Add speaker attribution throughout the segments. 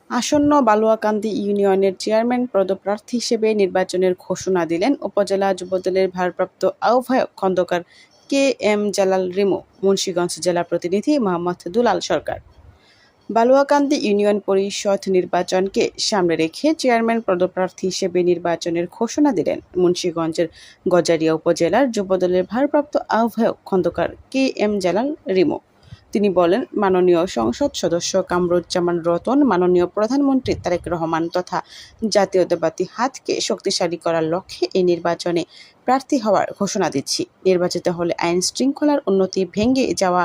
Speaker 1: আসন্ন বালুয়াকান্দি ইউনিয়নের চেয়ারম্যান পদপ্রার্থী হিসেবে নির্বাচনের ঘোষণা দিলেন উপজেলা যুবদলের ভারপ্রাপ্ত আহ্বায়ক খন্দকার কে এম জালাল রিমু। মুন্সিগঞ্জ জেলা প্রতিনিধি মোহাম্মদ দুলাল সরকার। বালুয়াকান্দি ইউনিয়ন পরিষদ নির্বাচনকে সামনে রেখে চেয়ারম্যান পদপ্রার্থী হিসেবে নির্বাচনের ঘোষণা দিলেন মুন্সিগঞ্জের গজারিয়া উপজেলার যুবদলের ভারপ্রাপ্ত আহ্বায়ক খন্দকার কে এম জালাল রিমু। তিনি বলেন, মাননীয় সংসদ সদস্য কামরুজ্জামান রতন, মাননীয় প্রধানমন্ত্রী তারেক রহমান তথা জাতীয়তাবাদী হাতকে শক্তিশালী করার লক্ষ্যে এই নির্বাচনে প্রার্থী হওয়ার ঘোষণা দিচ্ছি। নির্বাচিত হলে আইন শৃঙ্খলার উন্নতি ভেঙে যাওয়া,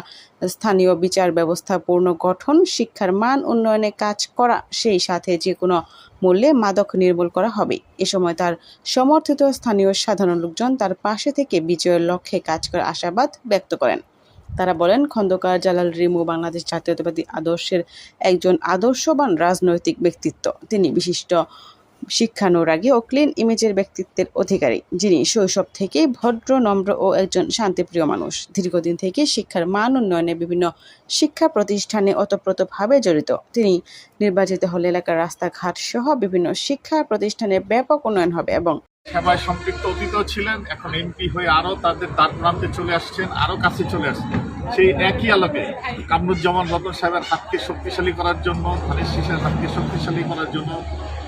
Speaker 1: স্থানীয় বিচার ব্যবস্থা পুনর্গঠন, শিক্ষার মান উন্নয়নে কাজ করা, সেই সাথে যে কোনো মূল্যে মাদক নির্মূল করা হবে। এ সময় তার সমর্থিত স্থানীয় সাধারণ লোকজন তার পাশে থেকে বিজয়ের লক্ষ্যে কাজ করার আশাবাদ ব্যক্ত করেন। তারা বলেন, খন্দকার জালাল রিমু বাংলাদেশ জাতীয়তাবাদী আদর্শের একজন আদর্শবান রাজনৈতিক ব্যক্তিত্ব। তিনি বিশিষ্ট শিক্ষানুরাগী ও ক্লিন ইমেজের ব্যক্তিত্বের অধিকারী, যিনি শৈশব থেকেই ভদ্র, নম্র ও একজন শান্তিপ্রিয় মানুষ। দীর্ঘদিন থেকে শিক্ষার মান উন্নয়নে বিভিন্ন শিক্ষা প্রতিষ্ঠানে ওতপ্রোতভাবে জড়িত। তিনি নির্বাচিত হলে এলাকার রাস্তাঘাট সহ বিভিন্ন শিক্ষা প্রতিষ্ঠানে ব্যাপক উন্নয়ন হবে এবং
Speaker 2: সেবায় সম্পৃক্ত অতীতও ছিলেন, এখন এমপি হয়ে আরও তাদের দ্বার প্রান্তে চলে আসছেন, আরও কাছে চলে আসছেন। সেই একই আলোকে কামরুজ্জামান রতন সাহেবের হাতকে শক্তিশালী করার জন্য, ধানের শীষের হাতকে শক্তিশালী করার জন্য,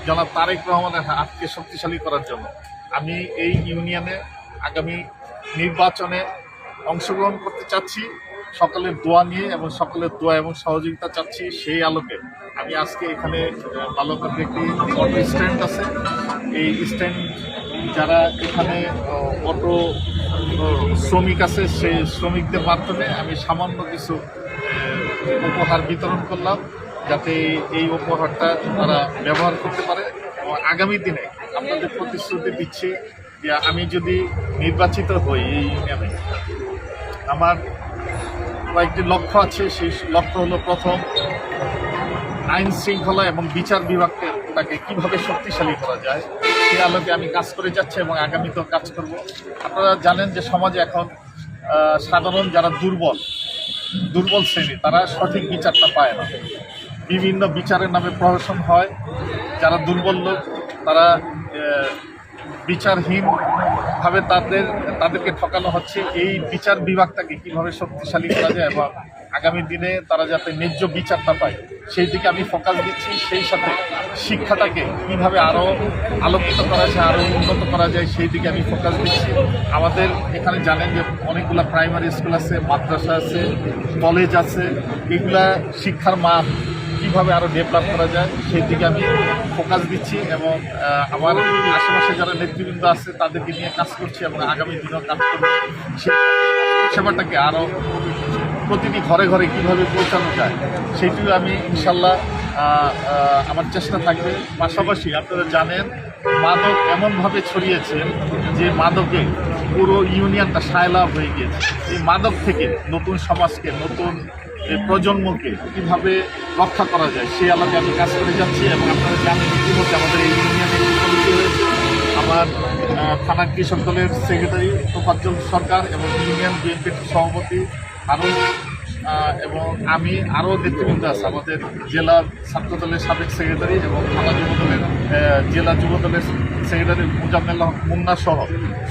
Speaker 2: জনাব তারেক রহমানের হাতকে শক্তিশালী করার জন্য আমি এই ইউনিয়নে আগামী নির্বাচনে অংশগ্রহণ করতে চাচ্ছি, সকলের দোয়া নিয়ে এবং সকলের দোয়া এবং সহযোগিতা চাচ্ছি। সেই আলোকে আমি আজকে এখানে বালুয়াকান্দি একটি অটো স্ট্যান্ড আছে, এই স্ট্যান্ড যারা এখানে অটো শ্রমিক আছে, সেই শ্রমিকদের মাধ্যমে আমি সামান্য কিছু উপহার বিতরণ করলাম, যাতে এই উপহারটা তারা ব্যবহার করতে পারে। এবং আগামী দিনে আপনাদের প্রতিশ্রুতি দিচ্ছি যে আমি যদি নির্বাচিত হই এই ইউনিয়নে, আমার কয়েকটি লক্ষ্য আছে। সেই লক্ষ্য হলো, প্রথম, আইন শৃঙ্খলা এবং বিচার বিভাগটাকে কীভাবে শক্তিশালী করা যায়, সেই আলোকে আমি কাজ করে যাচ্ছি এবং আগামীতেও কাজ করব। আপনারা জানেন যে সমাজে এখন সাধারণ যারা দুর্বল শ্রেণী, তারা সঠিক বিচারটা পায় না। বিভিন্ন বিচারের নামে প্রহসন হয়। যারা দুর্বল লোক, তারা বিচারহীনভাবে তাদেরকে ঠকানো হচ্ছে। এই বিচার বিভাগটাকে কীভাবে শক্তিশালী করা যায় এবং আগামী দিনে তারা যাতে ন্যায্য বিচারটা পায়, সেই দিকে আমি ফোকাস দিচ্ছি। সেই সাথে শিক্ষাটাকে কীভাবে আরও আলোকিত করা যায়, আরও উন্নত করা যায়, সেই দিকে আমি ফোকাস দিচ্ছি। আমাদের এখানে জানেন যে অনেকগুলো প্রাইমারি স্কুল আছে, মাদ্রাসা আছে, কলেজ আছে। এগুলা শিক্ষার মান কীভাবে আরও ডেভেলপ করা যায়, সেই দিকে আমি ফোকাস দিচ্ছি এবং আমার আশেপাশে যারা নেতৃবৃন্দ আছে তাদেরকে নিয়ে কাজ করছি এবং আগামী দিনেও কাজ করব। সেই সেবাটাকে আরও প্রতিটি ঘরে ঘরে কীভাবে পৌঁছানো যায়, সেইটিও আমি ইনশাল্লাহ আমার চেষ্টা থাকবে। পাশাপাশি আপনারা জানেন, মাদক এমনভাবে ছড়িয়েছে যে মাদকে পুরো ইউনিয়নটা সায়লাভ হয়ে গিয়েছে। এই মাদক থেকে নতুন সমাজকে, নতুন প্রজন্মকে কীভাবে রক্ষা করা যায়, সেই আলোকে আমি কাজ করে যাচ্ছি। এবং আপনারা জানেন, ইতিমধ্যে আমাদের এই ইউনিয়নে কমিটি হয়েছে। আমার থানা কৃষক দলের সেক্রেটারি তোফাজ্জল সরকার এবং ইউনিয়ন বিএনপির সভাপতি এবং আমি আরও নেতৃবৃন্দ আছে। আমাদের জেলা ছাত্র দলের সাবেক সেক্রেটারি এবং থানা জেলা যুব দলের সেক্রেটারি মুজাম্মেল মুন্না সহ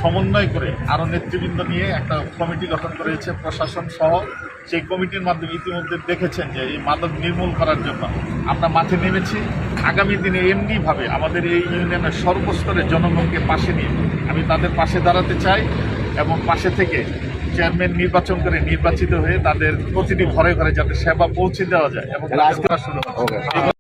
Speaker 2: সমন্বয় করে আরও নেতৃবৃন্দ নিয়ে একটা কমিটি গঠন করেছে প্রশাসন সহ। সেই কমিটির মাধ্যমে ইতিমধ্যে দেখেছেন যে এই মাদক নির্মূল করার জন্য আমরা মাঠে নেমেছি। আগামী দিনে এমনিভাবে আমাদের এই ইউনিয়নের সর্বস্তরের জনগণকে পাশে নিয়ে আমি তাদের পাশে দাঁড়াতে চাই এবং পাশে থেকে চেয়ারম্যান নির্বাচন করে নির্বাচিত হয়ে তাদের প্রতিটি ঘরে ঘরে যাতে সেবা পৌঁছে দেওয়া যায় এবং কাজ করা শুরু হয়।